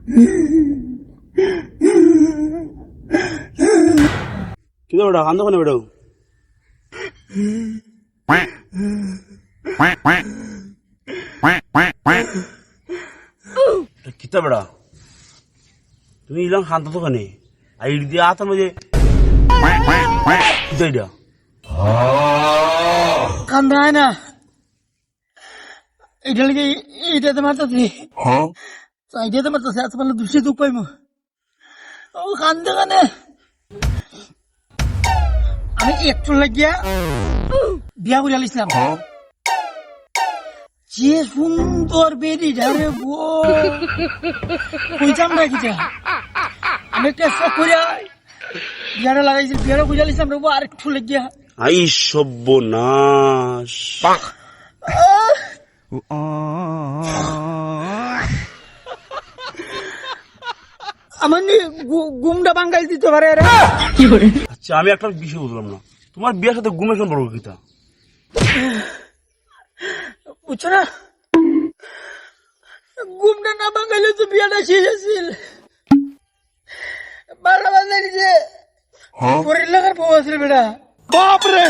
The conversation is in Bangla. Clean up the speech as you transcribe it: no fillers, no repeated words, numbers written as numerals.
কি বেটা কান্দো কেন বেটাও? কিতা বেড়া তুমি ইলাম শান্ত তো কেন আইড দিয়ে আতার মধ্যে কিতা কান্দা হয় না এটা লাগে এইটাতে মারতেছি এইটাতে মারতেছি আজ পারলে দুষে দুঃখ পাইমু ও কান্দে কানে আমি একটু লাগিয়া বিয়া করে আলিছিলাম যে সুন্দর বেরি ধারে কইতাম না কিটা আমি একটা শখ করে বিয়াটা লাগাইছি বিয়াটা করে আলিছিলাম রে আর একটু লাগিয়া আই সর্বনাশ আমার ঘুমটা ভাঙ্গাই দিতে পারে আচ্ছা আমি একটা বিষয় বুঝলাম না তোমার বিয়ের সাথে ঘুমের সম্পর্ক কিতা বুঝছো না ঘুমটা না ভাঙ্গাইলে তো বিয়াটা শেষ আছিল 12টা বাজে নিচে পরের লাগার বউ আছে বেটা বাপরে